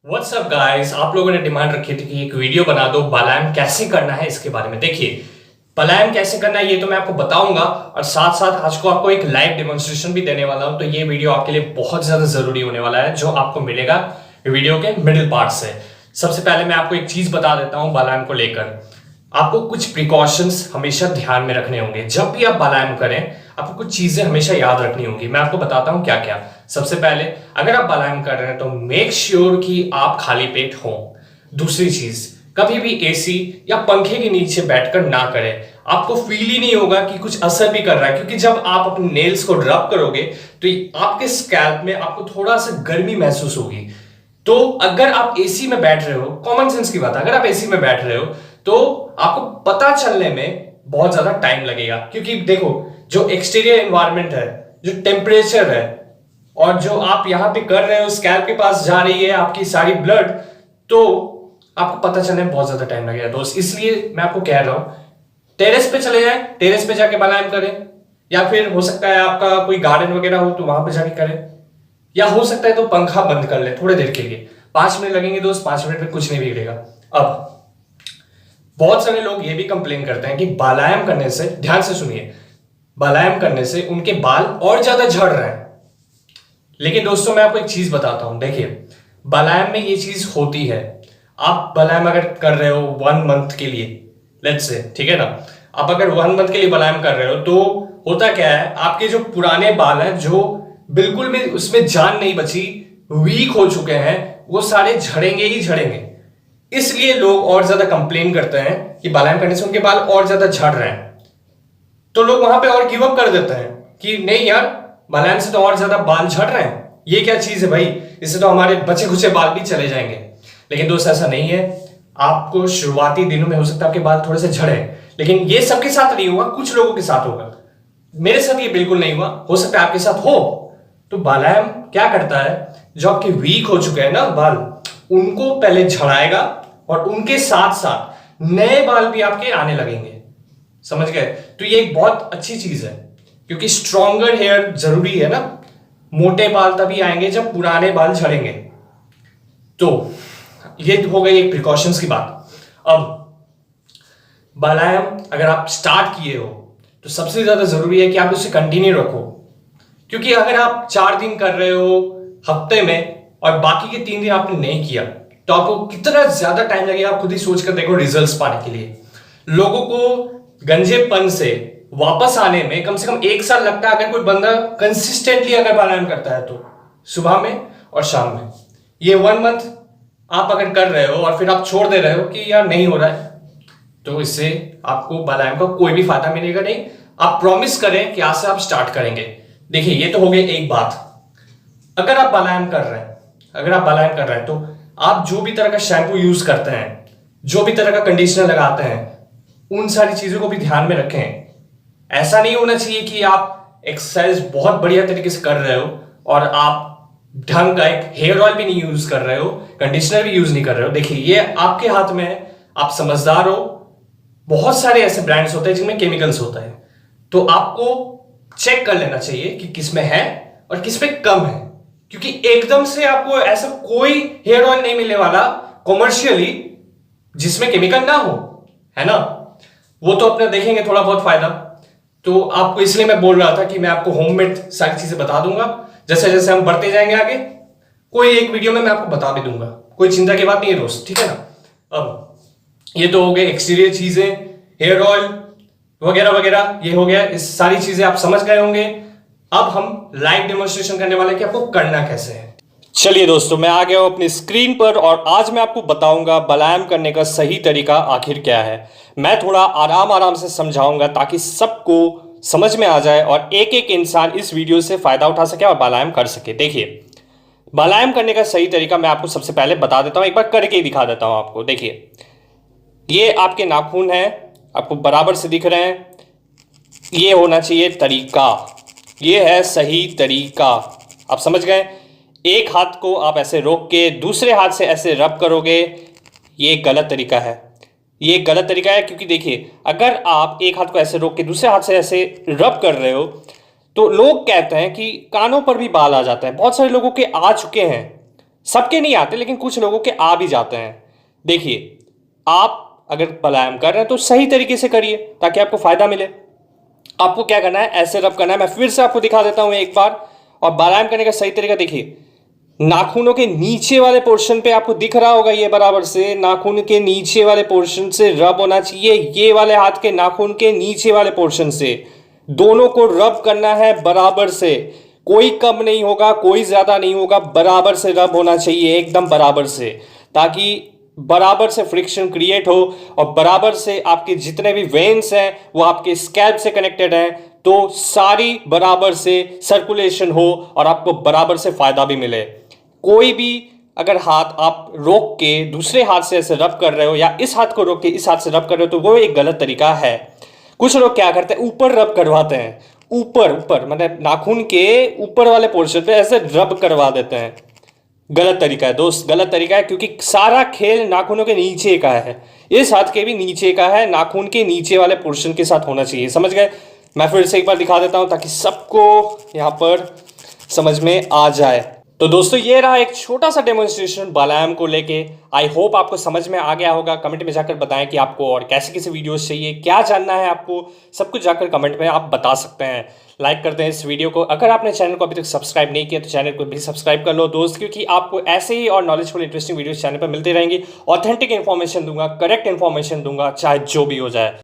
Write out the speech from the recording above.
WhatsApp guys, आप लोगों ने डिमांड रखी थी कि एक वीडियो बना दो बालायम कैसे करना है इसके बारे में। देखिए, बालायम कैसे करना है ये तो मैं आपको बताऊंगा और साथ साथ आज को आपको एक लाइव डेमोन्स्ट्रेशन भी देने वाला हूं। तो ये वीडियो आपके लिए बहुत ज्यादा जरूरी होने वाला है, जो आपको मिलेगा वीडियो के मिडिल पार्ट से। सबसे पहले मैं आपको एक चीज बता देता हूं बालायम को लेकर। आपको कुछ प्रिकॉशंस हमेशा ध्यान में रखने होंगे। जब भी आप बालायम करें आपको कुछ चीजें हमेशा याद रखनी होंगी। मैं आपको बताता हूं क्या क्या। सबसे पहले, अगर आप बालायम कर रहे हैं तो मेक श्योर कि आप खाली पेट हो। दूसरी चीज, कभी भी एसी या पंखे के नीचे बैठकर ना करें। आपको फील ही नहीं होगा कि कुछ असर भी कर रहा है, क्योंकि जब आप अपने नेल्स को रब करोगे तो आपके स्कैल्प में आपको थोड़ा सा गर्मी महसूस होगी। तो अगर आप एसी में बैठ रहे हो, कॉमन सेंस की बात है, अगर आप एसी में बैठ रहे हो तो आपको पता चलने में बहुत ज्यादा टाइम लगेगा। क्योंकि देखो, जो एक्सटीरियर एनवायरनमेंट है, जो टेम्परेचर है और जो आप यहां पे कर रहे हो, स्कैल्प के पास जा रही है आपकी सारी ब्लड, तो आपको पता चलने में बहुत ज्यादा टाइम लगेगा दोस्त। इसलिए मैं आपको कह रहा हूं, टेरेस पे चले जाए, टेरेस पे जाके बालायम करें, या फिर हो सकता है आपका कोई गार्डन वगैरह हो तो वहां पे जाके करें, या हो सकता है तो पंखा बंद कर ले थोड़ी देर के लिए। 5 मिनट लगेंगे दोस्त, 5 मिनट में कुछ नहीं बिगड़ेगा। अब बहुत सारे लोग ये भी कंप्लेन करते हैं कि बालायम करने से, ध्यान से सुनिए, बालायम करने से उनके बाल और ज्यादा झड़ रहे हैं। लेकिन दोस्तों मैं आपको एक चीज बताता हूं। देखिए, बालायम में ये चीज होती है। आप बालायम अगर कर रहे हो 1 मंथ के लिए, लेट्स से, ठीक है ना, आप अगर 1 मंथ के लिए बालायम कर रहे हो तो होता क्या है, आपके जो पुराने बाल हैं, जो बिल्कुल भी उसमें जान नहीं बची, वीक हो चुके हैं, वो सारे झड़ेंगे ही झड़ेंगे। इसलिए लोग और ज्यादा कंप्लेन करते हैं कि बालायम करने से उनके बाल और ज्यादा झड़ रहे हैं। तो लोग वहां पे और गिव अप कर देते हैं कि नहीं यार, बालायम से तो और ज्यादा बाल झड़ रहे हैं, ये क्या चीज है भाई, इससे तो हमारे बचे खुचे बाल भी चले जाएंगे। लेकिन दोस्त ऐसा नहीं है। आपको शुरुआती दिनों में हो सकता है आपके बाल थोड़े से झड़े, लेकिन ये सबके साथ नहीं होगा, कुछ लोगों के साथ होगा। मेरे साथ ये बिल्कुल नहीं हुआ, हो सकता है आपके साथ हो। तो बालायम क्या करता है, जो आपके वीक हो चुके हैं ना बाल, उनको पहले झड़ाएगा और उनके साथ साथ नए बाल भी आपके आने लगेंगे। समझ गए? तो ये एक बहुत अच्छी चीज है, क्योंकि स्ट्रॉन्गर हेयर जरूरी है ना। मोटे बाल तभी आएंगे जब पुराने बाल झड़ेंगे। तो ये हो गई एक प्रिकॉशंस की बात। अब बालायम अगर आप स्टार्ट किए हो तो सबसे ज्यादा जरूरी है कि आप उसे कंटिन्यू रखो। क्योंकि अगर आप 4 दिन कर रहे हो हफ्ते में और बाकी के 3 दिन आपने नहीं किया, तो आपको कितना ज्यादा टाइम लगेगा आप खुद ही सोच कर देखो रिजल्ट्स पाने के लिए। लोगों को गंजेपन से वापस आने में कम से कम 1 साल लगता है, अगर कोई बंदा कंसिस्टेंटली अगर बालायम करता है तो, सुबह में और शाम में। ये 1 मंथ आप अगर कर रहे हो और फिर आप छोड़ दे रहे हो कि यार नहीं हो रहा है, तो इससे आपको बालायम का कोई भी फायदा मिलेगा नहीं। आप प्रॉमिस करें कि आज से आप स्टार्ट करेंगे। देखिए, ये तो हो गई एक बात। अगर आप बालायम कर रहे हैं, अगर आप बालायम कर रहे हैं तो आप जो भी तरह का शैम्पू यूज करते हैं, जो भी तरह का कंडीशनर लगाते हैं, उन सारी चीजों को भी ध्यान में रखें। ऐसा नहीं होना चाहिए कि आप एक्सरसाइज बहुत बढ़िया तरीके से कर रहे हो और आप ढंग का एक हेयर ऑयल भी नहीं यूज कर रहे हो, कंडीशनर भी यूज नहीं कर रहे हो। देखिए, ये आपके हाथ में है, आप समझदार हो। बहुत सारे ऐसे ब्रांड्स होते हैं जिनमें केमिकल्स होता है, तो आपको चेक कर लेना चाहिए कि किसमें है और किसमें कम है। क्योंकि एकदम से आपको ऐसा कोई हेयर ऑयल नहीं मिलने वाला कॉमर्शियली जिसमें केमिकल ना हो, है ना। वो तो अपना देखेंगे थोड़ा बहुत फायदा। तो आपको इसलिए मैं बोल रहा था कि मैं आपको होममेड सारी चीजें बता दूंगा। जैसे जैसे हम बढ़ते जाएंगे आगे, कोई एक वीडियो में मैं आपको बता भी दूंगा, कोई चिंता की बात नहीं है दोस्त, ठीक है ना। अब ये तो हो गए एक्सटीरियर चीजें, हेयर ऑयल वगैरह वगैरह, ये हो गया। इस सारी चीजें आप समझ गए होंगे। अब हम लाइव डेमोन्स्ट्रेशन करने वाले हैं कि आपको करना कैसे है। चलिए दोस्तों, मैं आ गया हूं अपनी स्क्रीन पर और आज मैं आपको बताऊंगा बालायम करने का सही तरीका आखिर क्या है। मैं थोड़ा आराम आराम से समझाऊंगा ताकि सबको समझ में आ जाए और एक एक इंसान इस वीडियो से फायदा उठा सके और बालायम कर सके। देखिए, बालायम करने का सही तरीका मैं आपको सबसे पहले बता देता हूं, एक बार करके ही दिखा देता हूं आपको। देखिए, ये आपके नाखून हैं, आपको बराबर से दिख रहे हैं। ये होना चाहिए तरीका, ये है सही तरीका। आप समझ गए? एक हाथ को आप ऐसे रोक के दूसरे हाथ से ऐसे रब करोगे, ये गलत तरीका है। ये गलत तरीका है क्योंकि देखिए, अगर आप एक हाथ को ऐसे रोक के दूसरे हाथ से ऐसे रब कर रहे हो तो लोग कहते हैं कि कानों पर भी बाल आ जाते हैं। बहुत सारे लोगों के आ चुके हैं, सबके नहीं आते, लेकिन कुछ लोगों के आ भी जाते हैं। देखिए, आप अगर प्राणायाम कर रहे हैं तो सही तरीके से करिए ताकि आपको फायदा मिले। आपको क्या करना है, ऐसे रब करना है। मैं फिर से आपको दिखा देता हूं एक बार। और प्राणायाम करने का सही तरीका देखिए, नाखूनों के नीचे वाले पोर्शन पे आपको दिख रहा होगा, ये बराबर से नाखून के नीचे वाले पोर्शन से रब होना चाहिए। ये वाले हाथ के नाखून के नीचे वाले पोर्शन से दोनों को रब करना है बराबर से। कोई कम नहीं होगा, कोई ज्यादा नहीं होगा, बराबर से रब होना चाहिए, एकदम बराबर से, ताकि बराबर से फ्रिक्शन क्रिएट हो और बराबर से आपके जितने भी वेन्स हैं वो आपके स्कैल्प से कनेक्टेड हैं, तो सारी बराबर से सर्कुलेशन हो और आपको बराबर से फायदा भी मिले। कोई भी अगर हाथ आप रोक के दूसरे हाथ से ऐसे रब कर रहे हो या इस हाथ को रोक के इस हाथ से रब कर रहे हो तो वो एक गलत तरीका है। कुछ लोग क्या करते हैं, ऊपर रब करवाते हैं, ऊपर ऊपर मतलब नाखून के ऊपर वाले पोर्शन पे ऐसे रब करवा देते हैं। गलत तरीका है दोस्त, गलत तरीका है, क्योंकि सारा खेल नाखूनों के नीचे का है। इस हाथ के भी नीचे का है, नाखून के नीचे वाले पोर्शन के साथ होना चाहिए। समझ गए? मैं फिर से एक बार दिखा देता हूं ताकि सबको यहां पर समझ में आ जाए। तो दोस्तों, ये रहा एक छोटा सा डेमोन्स्ट्रेशन प्राणायाम को लेके। आई होप आपको समझ में आ गया होगा। कमेंट में जाकर बताएं कि आपको और कैसे कैसे वीडियोस चाहिए, क्या जानना है आपको, सब कुछ जाकर कमेंट में आप बता सकते हैं। लाइक करते हैं इस वीडियो को। अगर आपने चैनल को अभी तक सब्सक्राइब नहीं किया तो चैनल को भी सब्सक्राइब कर लो दोस्त, क्योंकि आपको ऐसे ही और नॉलेजफुल इंटरेस्टिंग वीडियोस चैनल पर मिलते रहेंगी। ऑथेंटिक इन्फॉर्मेशन दूंगा, करेक्ट इन्फॉर्मेशन दूंगा, चाहे जो भी हो जाए।